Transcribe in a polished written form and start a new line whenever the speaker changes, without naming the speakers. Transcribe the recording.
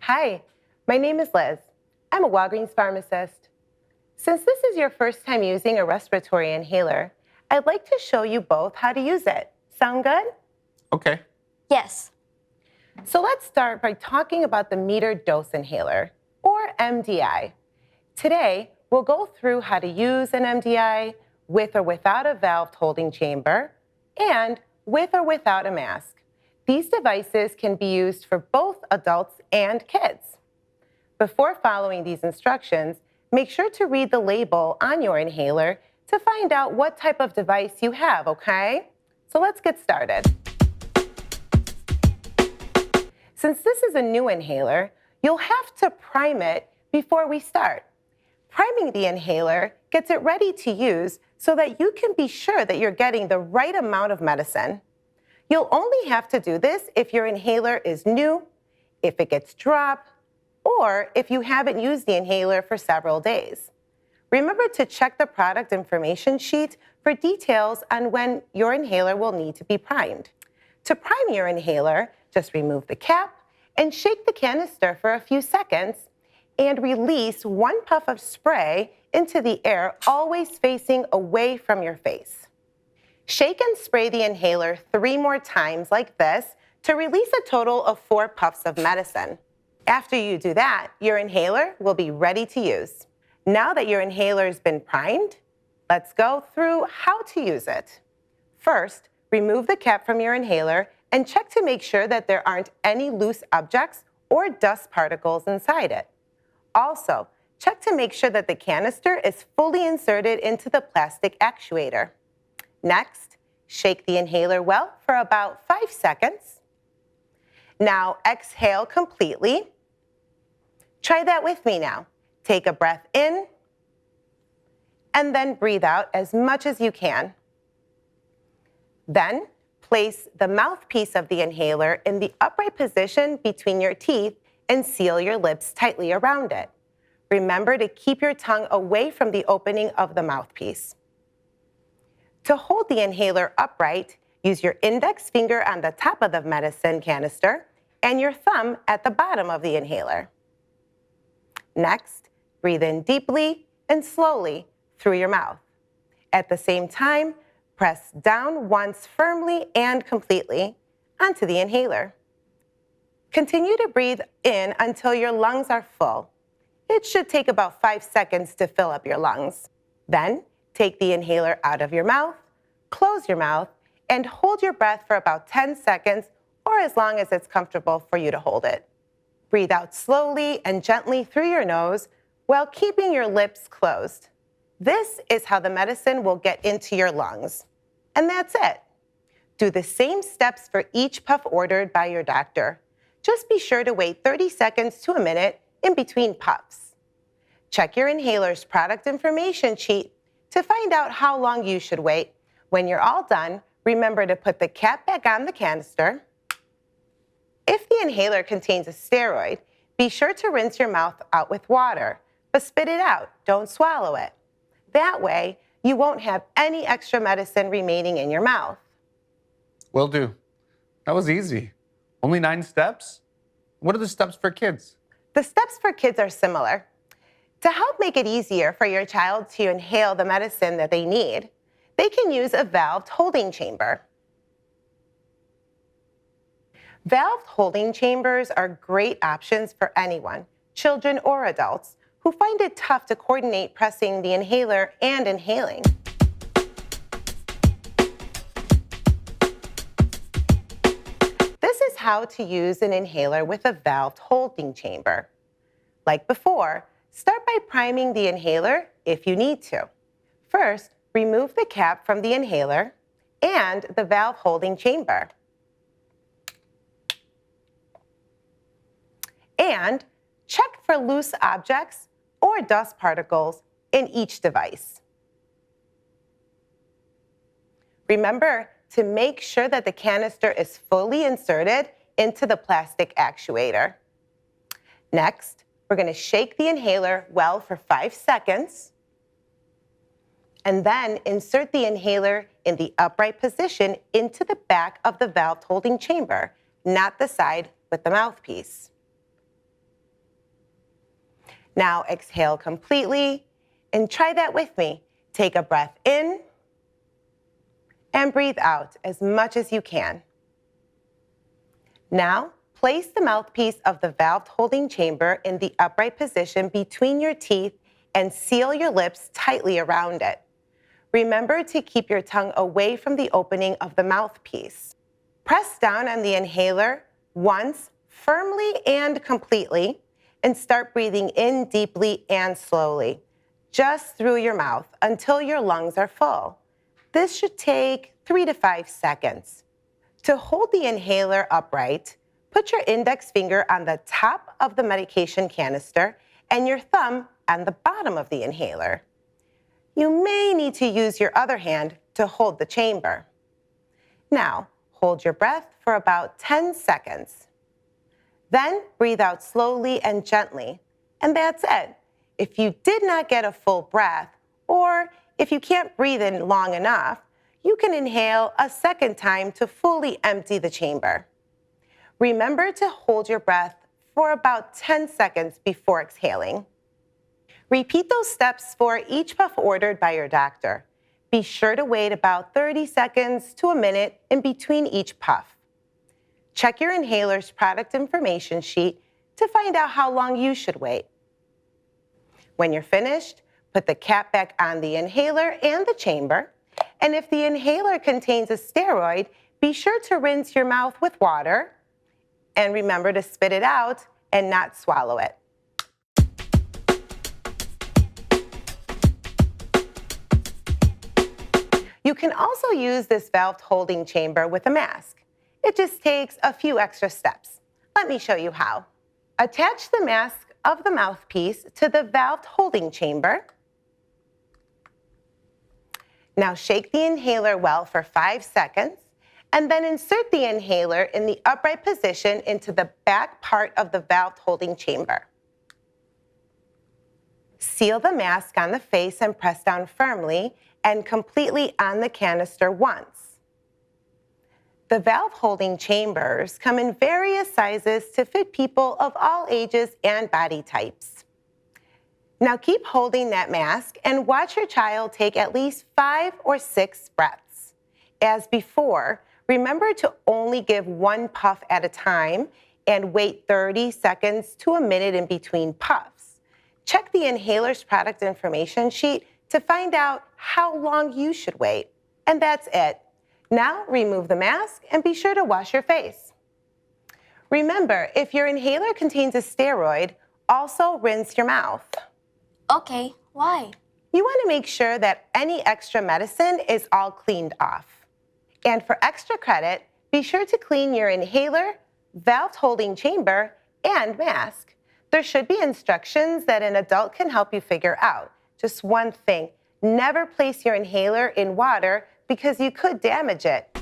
Hi, my name is Liz. I'm a Walgreens pharmacist. Since this is your first time using a respiratory inhaler, I'd like to show you both how to use it. Sound good?
Okay.
Yes.
So let's start by talking about the metered dose inhaler, or MDI. Today, we'll go through how to use an MDI with or without a valved holding chamber and with or without a mask. These devices can be used for both adults and kids. Before following these instructions, make sure to read the label on your inhaler to find out what type of device you have, okay? So let's get started. Since this is a new inhaler, you'll have to prime it before we start. Priming the inhaler gets it ready to use so that you can be sure that you're getting the right amount of medicine. You'll only have to do this if your inhaler is new, if it gets dropped, or if you haven't used the inhaler for several days. Remember to check the product information sheet for details on when your inhaler will need to be primed. To prime your inhaler, just remove the cap and shake the canister for a few seconds and release 1 puff of spray into the air, always facing away from your face. Shake and spray the inhaler 3 more times like this to release a total of 4 puffs of medicine. After you do that, your inhaler will be ready to use. Now that your inhaler has been primed, let's go through how to use it. First, remove the cap from your inhaler and check to make sure that there aren't any loose objects or dust particles inside it. Also, check to make sure that the canister is fully inserted into the plastic actuator. Next, shake the inhaler well for about 5 seconds. Now exhale completely. Try that with me now. Take a breath in and then breathe out as much as you can. Then place the mouthpiece of the inhaler in the upright position between your teeth and seal your lips tightly around it. Remember to keep your tongue away from the opening of the mouthpiece. To hold the inhaler upright, use your index finger on the top of the medicine canister and your thumb at the bottom of the inhaler. Next, breathe in deeply and slowly through your mouth. At the same time, press down once firmly and completely onto the inhaler. Continue to breathe in until your lungs are full. It should take about 5 seconds to fill up your lungs. Then, take the inhaler out of your mouth, close your mouth, and hold your breath for about 10 seconds or as long as it's comfortable for you to hold it. Breathe out slowly and gently through your nose while keeping your lips closed. This is how the medicine will get into your lungs. And that's it. Do the same steps for each puff ordered by your doctor. Just be sure to wait 30 seconds to a minute in between puffs. Check your inhaler's product information sheet to find out how long you should wait. When you're all done, remember to put the cap back on the canister. If the inhaler contains a steroid, be sure to rinse your mouth out with water, but spit it out, don't swallow it. That way, you won't have any extra medicine remaining in your mouth.
Will do. That was easy. Only 9 steps? What are the steps for kids?
The steps for kids are similar. To help make it easier for your child to inhale the medicine that they need, they can use a valved holding chamber. Valved holding chambers are great options for anyone, children or adults, who find it tough to coordinate pressing the inhaler and inhaling. This is how to use an inhaler with a valved holding chamber. Like before, start by priming the inhaler if you need to. First, remove the cap from the inhaler and the valve holding chamber. And check for loose objects or dust particles in each device. Remember to make sure that the canister is fully inserted into the plastic actuator. Next, we're going to shake the inhaler well for 5 seconds, and then insert the inhaler in the upright position into the back of the valve holding chamber, not the side with the mouthpiece. Now exhale completely and try that with me. Take a breath in and breathe out as much as you can. Now, place the mouthpiece of the valve holding chamber in the upright position between your teeth and seal your lips tightly around it. Remember to keep your tongue away from the opening of the mouthpiece. Press down on the inhaler once, firmly and completely, and start breathing in deeply and slowly, just through your mouth until your lungs are full. This should take 3 to 5 seconds. To hold the inhaler upright, put your index finger on the top of the medication canister and your thumb on the bottom of the inhaler. You may need to use your other hand to hold the chamber. Now, hold your breath for about 10 seconds. Then breathe out slowly and gently, and that's it. If you did not get a full breath, or if you can't breathe in long enough, you can inhale a second time to fully empty the chamber. Remember to hold your breath for about 10 seconds before exhaling. Repeat those steps for each puff ordered by your doctor. Be sure to wait about 30 seconds to a minute in between each puff. Check your inhaler's product information sheet to find out how long you should wait. When you're finished, put the cap back on the inhaler and the chamber. And if the inhaler contains a steroid, be sure to rinse your mouth with water. And remember to spit it out and not swallow it. You can also use this valve holding chamber with a mask. It just takes a few extra steps. Let me show you how. Attach the mask of the mouthpiece to the valve holding chamber. Now shake the inhaler well for 5 seconds, and then insert the inhaler in the upright position into the back part of the valve holding chamber. Seal the mask on the face and press down firmly and completely on the canister once. The valve holding chambers come in various sizes to fit people of all ages and body types. Now keep holding that mask and watch your child take at least 5 or 6 breaths. As before, remember to only give 1 puff at a time and wait 30 seconds to a minute in between puffs. Check the inhaler's product information sheet to find out how long you should wait. And that's it. Now remove the mask and be sure to wash your face. Remember, if your inhaler contains a steroid, also rinse your mouth.
Okay, why?
You want to make sure that any extra medicine is all cleaned off. And for extra credit, be sure to clean your inhaler, valve holding chamber, and mask. There should be instructions that an adult can help you figure out. Just one thing, never place your inhaler in water because you could damage it.